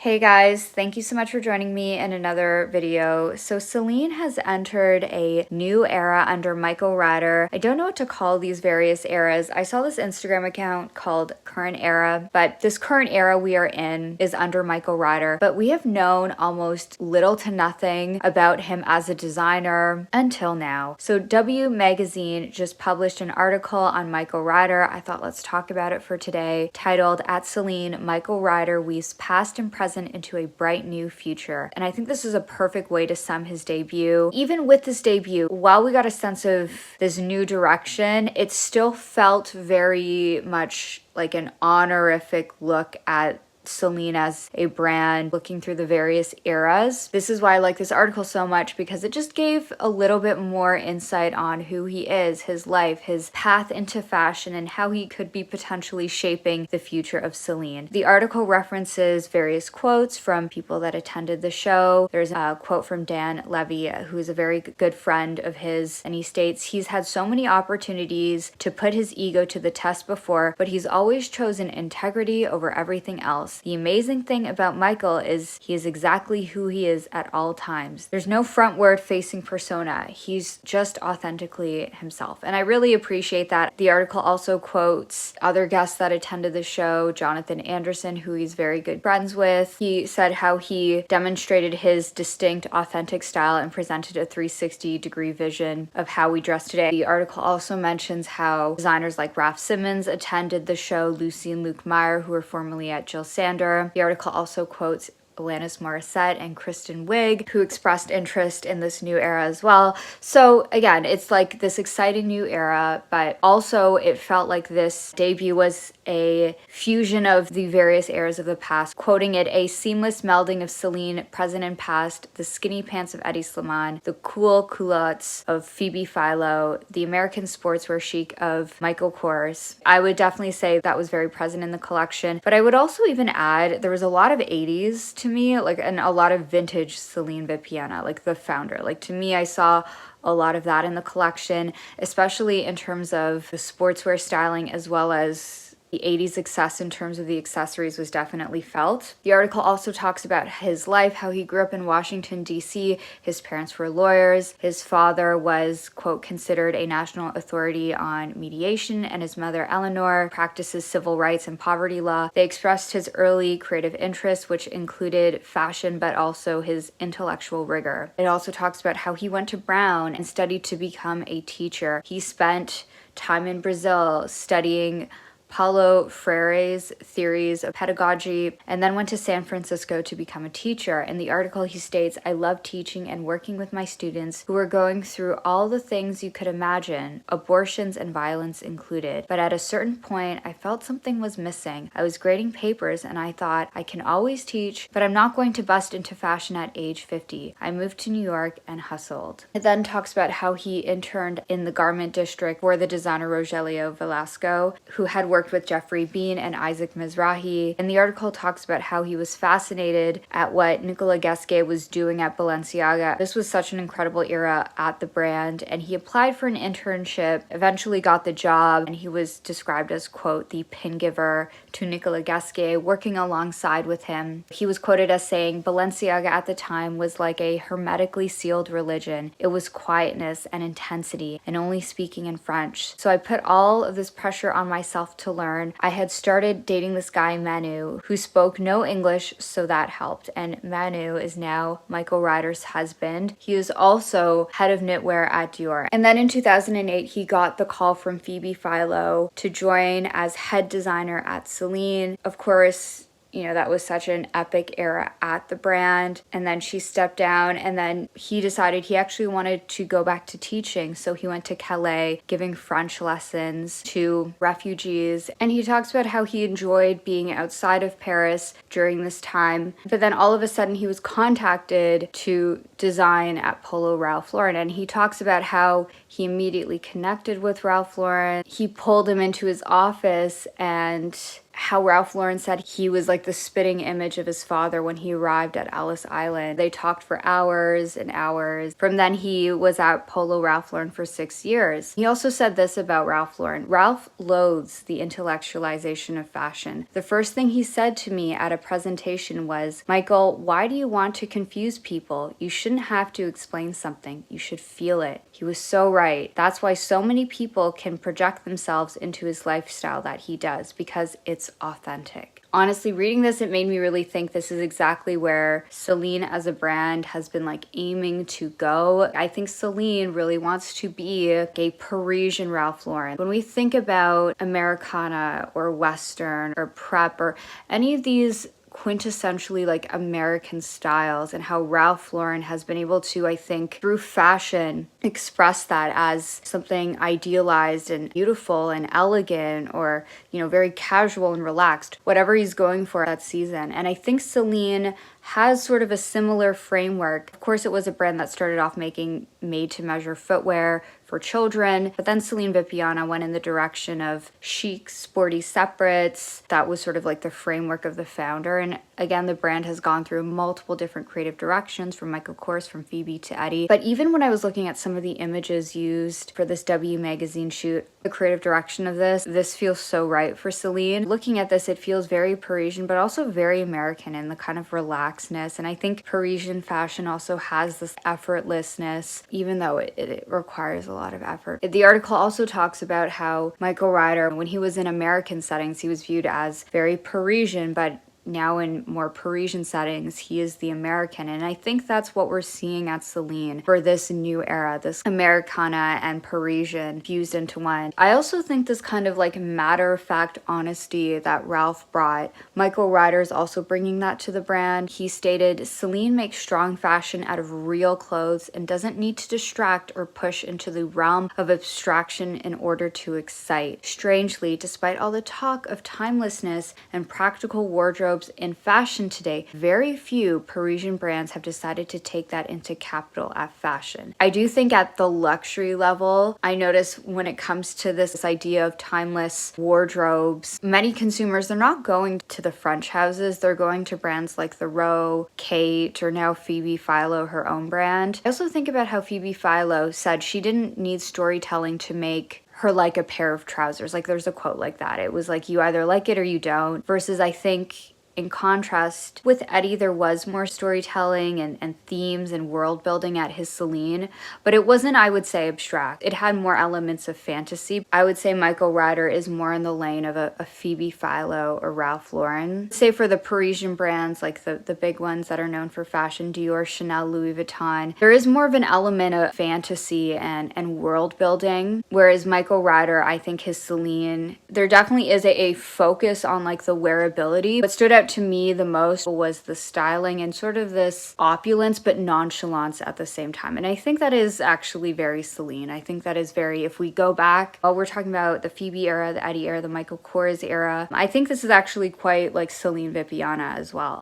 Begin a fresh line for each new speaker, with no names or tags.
Hey guys, thank you so much for joining me in another video. So Celine has entered a new era under Michael Ryder. I don't know what to call these various eras. I saw this Instagram account called Current Era, but this current era we are in is under Michael Ryder. But we have known almost little to nothing about him as a designer until now. So W Magazine just published an article on Michael Ryder. I thought let's talk about it for today, titled "At Celine, Michael Ryder weaves past and present into a bright new future." And I think this is a perfect way to sum his debut. Even with this debut, while we got a sense of this new direction, it still felt very much like an honorific look at Celine as a brand, looking through the various eras. This is why I like this article so much, because it just gave a little bit more insight on who he is, his life, his path into fashion, and how he could be potentially shaping the future of Celine. The article references various quotes from people that attended the show. There's a quote from Dan Levy, who is a very good friend of his, and he states, "He's had so many opportunities to put his ego to the test before, but he's always chosen integrity over everything else. The amazing thing about Michael is he is exactly who he is at all times. There's no frontward facing persona. He's just authentically himself." And I really appreciate that. The article also quotes other guests that attended the show, Jonathan Anderson, who he's very good friends with. He said how he demonstrated his distinct, authentic style and presented a 360-degree vision of how we dress today. The article also mentions how designers like Raf Simons attended the show, Lucy and Luke Meyer, who were formerly at Jill Sander. The article also quotes Alanis Morissette and Kristen Wiig, who expressed interest in this new era as well. So again, it's like this exciting new era, but also it felt like this debut was a fusion of the various eras of the past, quoting it, "A seamless melding of Celine, present and past, the skinny pants of Eddie Slimane, the cool culottes of Phoebe Philo, the American sportswear chic of Michael Kors." I would definitely say that was very present in the collection, but I would also even add there was a lot of 80s to me, like, and a lot of vintage Celine Vipiana, like the founder. Like, to me, I saw a lot of that in the collection, especially in terms of the sportswear styling, as well as the 80s excess in terms of the accessories was definitely felt. The article also talks about his life, how he grew up in Washington, D.C. His parents were lawyers. His father was, quote, considered a national authority on mediation, and his mother, Eleanor, practices civil rights and poverty law. They expressed his early creative interests, which included fashion, but also his intellectual rigor. It also talks about how he went to Brown and studied to become a teacher. He spent time in Brazil studying Paulo Freire's theories of pedagogy, and then went to San Francisco to become a teacher. In the article, he states, "I love teaching and working with my students who were going through all the things you could imagine, abortions and violence included. But at a certain point, I felt something was missing. I was grading papers and I thought, I can always teach, but I'm not going to bust into fashion at age 50. I moved to New York and hustled." It then talks about how he interned in the garment district for the designer Rogelio Velasco, who had worked with Jeffrey Bean and Isaac Mizrahi. And the article talks about how he was fascinated at what Nicola Guesque was doing at Balenciaga. This was such an incredible era at the brand, and he applied for an internship, eventually got the job, and he was described as, quote, the pin giver to Nicola Guesque, working alongside with him. He was quoted as saying, "Balenciaga at the time was like a hermetically sealed religion. It was quietness and intensity and only speaking in French. So I put all of this pressure on myself to learn. I had started dating this guy, Manu, who spoke no English, so that helped." And Manu is now Michael Ryder's husband. He is also head of knitwear at Dior. And then in 2008, he got the call from Phoebe Philo to join as head designer at Celine. Of course, you know, that was such an epic era at the brand. And then she stepped down, and then he decided he actually wanted to go back to teaching. So he went to Calais, giving French lessons to refugees. And he talks about how he enjoyed being outside of Paris during this time. But then all of a sudden he was contacted to design at Polo Ralph Lauren. And he talks about how he immediately connected with Ralph Lauren. He pulled him into his office and how Ralph Lauren said he was like the spitting image of his father when he arrived at Ellis Island. They talked for hours and hours. From then, he was at Polo Ralph Lauren for 6 years. He also said this about Ralph Lauren: Ralph loathes the intellectualization of fashion. The first thing he said to me at a presentation was, "Michael, why do you want to confuse people? You shouldn't have to explain something. You should feel it." He was so right. That's why so many people can project themselves into his lifestyle that he does, because it's authentic. Honestly, reading this, it made me really think this is exactly where Celine as a brand has been like aiming to go. I think Celine really wants to be a Parisian Ralph Lauren. When we think about Americana or Western or prep or any of these quintessentially like American styles, and how Ralph Lauren has been able to, I think, through fashion, express that as something idealized and beautiful and elegant, or, you know, very casual and relaxed, whatever he's going for that season. And I think Celine has sort of a similar framework. Of course, it was a brand that started off making made-to-measure footwear for children, but then Celine Vipiana went in the direction of chic, sporty separates. That was sort of like the framework of the founder. And again, the brand has gone through multiple different creative directions, from Michael Kors, from Phoebe to Eddie. But even when I was looking at some of the images used for this W magazine shoot, the creative direction of this feels so right for Celine. Looking at this, it feels very Parisian, but also very American in the kind of relaxedness. And I think Parisian fashion also has this effortlessness, even though it requires a lot of effort. The article also talks about how Michael Ryder, when he was in American settings, he was viewed as very Parisian, but now in more Parisian settings, he is the American. And I think that's what we're seeing at Celine for this new era, this Americana and Parisian fused into one. I also think this kind of like matter-of-fact honesty that Ralph brought, Michael Ryder's also bringing that to the brand. He stated, "Celine makes strong fashion out of real clothes and doesn't need to distract or push into the realm of abstraction in order to excite. Strangely, despite all the talk of timelessness and practical wardrobes in fashion today, very few Parisian brands have decided to take that into capital F fashion." I do think at the luxury level, I notice when it comes to this idea of timeless wardrobes, many consumers, they're not going to the French houses, they're going to brands like The Row, Kate, or now Phoebe Philo, her own brand. I also think about how Phoebe Philo said she didn't need storytelling to make her like a pair of trousers. Like, there's a quote like that. It was like, you either like it or you don't. Versus I think in contrast with Eddie, there was more storytelling and themes and world building at his Celine, but it wasn't, I would say, abstract. It had more elements of fantasy. I would say Michael Ryder is more in the lane of a Phoebe Philo or Ralph Lauren. Say for the Parisian brands, like the big ones that are known for fashion, Dior, Chanel, Louis Vuitton, there is more of an element of fantasy and world building, whereas Michael Ryder, I think his Celine, there definitely is a focus on like the wearability. What stood out to me the most was the styling and sort of this opulence but nonchalance at the same time. And I think that is actually very Celine. I think that is very, if we go back, while we're talking about the Phoebe era, the Eddie era, the Michael Kors era, I think this is actually quite like Celine Vipiana as well.